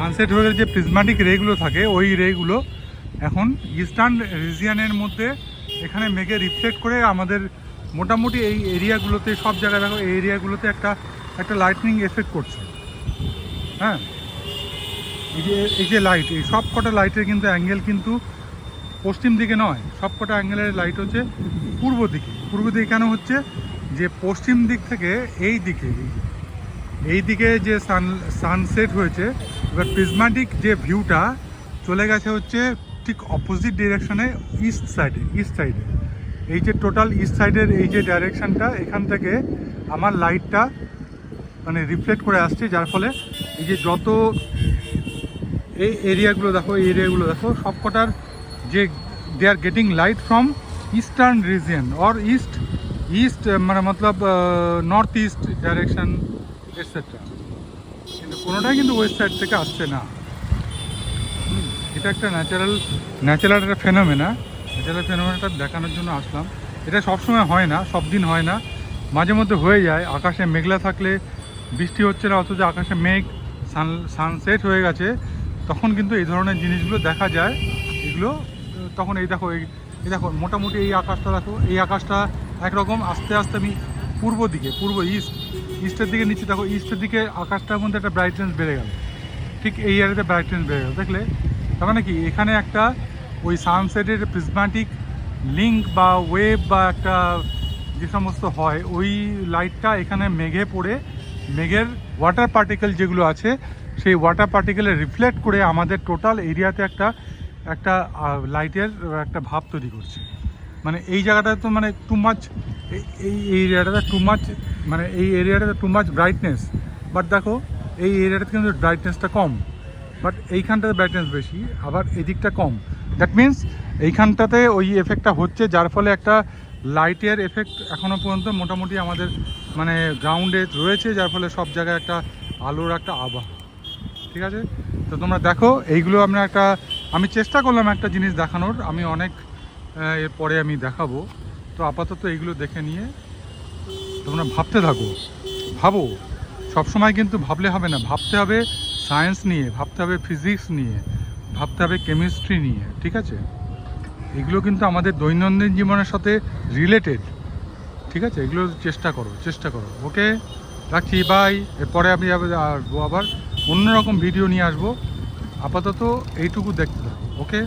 Sunset হলে যে প্রিজমাটিক রেগুলো থাকে ওই রেগুলো এখন ইস্টার্ন রিজিয়নের মধ্যে এখানে মেঘে রিফ্লেক্ট করে আমাদের মোটামুটি এই এরিয়াগুলোতে সব জায়গায় দেখো এই এরিয়াগুলোতে একটা লাইটনিং এফেক্ট করছে। হ্যাঁ, এই যে লাইট, এই সব কটা লাইটের কিন্তু অ্যাঙ্গেল কিন্তু পশ্চিম দিকে নয়, সব কটা অ্যাঙ্গেলের লাইট হচ্ছে পূর্ব দিকে। পূর্ব দিকে কেন হচ্ছে? যে পশ্চিম দিক থেকে এই দিকে যে সানসেট হয়েছে, এবার প্রিজমাটিক যে ভিউটা চলে গেছে হচ্ছে ঠিক অপোজিট ডিরেকশনে ইস্ট সাইডে। এই যে টোটাল ইস্ট সাইডের এই যে ডাইরেকশানটা, এখান থেকে আমার লাইটটা মানে রিফ্লেক্ট করে আসছে, যার ফলে এই যে যত এই এরিয়াগুলো দেখো সব কটার যে they are getting light from eastern region or east মানে মতলব নর্থ ইস্ট ডাইরেকশন এটসেট্রা, কিন্তু কোনোটাই কিন্তু ওয়েস্ট সাইড থেকে আসছে না। এটা একটা ন্যাচারাল একটা ফেনোমেনাটা দেখানোর জন্য আসলাম। এটা সবসময় হয় না, সব দিন হয় না, মাঝে মধ্যে হয়ে যায়। আকাশে মেঘলা থাকলে বৃষ্টি হচ্ছে না, অথচ আকাশে মেঘ সানসেট হয়ে গেছে, তখন কিন্তু এই ধরনের জিনিসগুলো দেখা যায়। এগুলো তখন এই দেখো মোটামুটি এই আকাশটা দেখো, এই আকাশটা একরকম, আস্তে আস্তে আমি পূর্ব ইস্টের দিকে নিচে দেখো, ইস্টের দিকে আকাশটার মধ্যে একটা ব্রাইটনেস বেড়ে গেল, ঠিক এই এরিয়াতে ব্রাইটনেস বেড়ে গেল। দেখলে তার মানে কি এখানে একটা ওই সানসেটের প্রিজমাটিক লিঙ্ক বা ওয়েভ বা একটা যে সমস্ত হয়, ওই লাইটটা এখানে মেঘে পড়ে মেঘের ওয়াটার পার্টিকেল যেগুলো আছে সেই ওয়াটার পার্টিকেলে রিফ্লেক্ট করে আমাদের টোটাল এরিয়াতে একটা লাইটের একটা ভাব তৈরি করছে। মানে এই জায়গাটা তো মানে টু মাচ, এই এরিয়াটাতে টু মাচ, মানে এই এরিয়াটাতে টু মাচ ব্রাইটনেস, বাট দেখো এই এরিয়াটাতে কিন্তু ব্রাইটনেসটা কম, বাট এইখানটাতে ব্রাইটনেস বেশি, আবার এদিকটা কম। দ্যাট মিন্স এইখানটাতে ওই এফেক্টটা হচ্ছে, যার ফলে একটা লাইটের এফেক্ট এখনও পর্যন্ত মোটামুটি আমাদের মানে গ্রাউন্ডে রয়েছে, যার ফলে সব জায়গায় একটা আলোর একটা আভা। ঠিক আছে, তো তোমরা দেখো এইগুলো আমি চেষ্টা করলাম একটা জিনিস দেখানোর, আমি অনেক এরপরে আমি দেখাবো। তো আপাতত এইগুলো দেখে নিয়ে তোমরা ভাবো। সবসময় কিন্তু ভাবলে হবে না, ভাবতে হবে সায়েন্স নিয়ে, ভাবতে হবে ফিজিক্স নিয়ে, ভাবতে হবে কেমিস্ট্রি নিয়ে। ঠিক আছে, এগুলো কিন্তু আমাদের দৈনন্দিন জীবনের সাথে রিলেটেড। ঠিক আছে, এগুলো চেষ্টা করো। ওকে, রাখছি, বাই। এরপরে আমি আসবো, আবার অন্যরকম ভিডিও নিয়ে আসবো। আপাতত এইটুকু দেখতে থাকো। ওকে।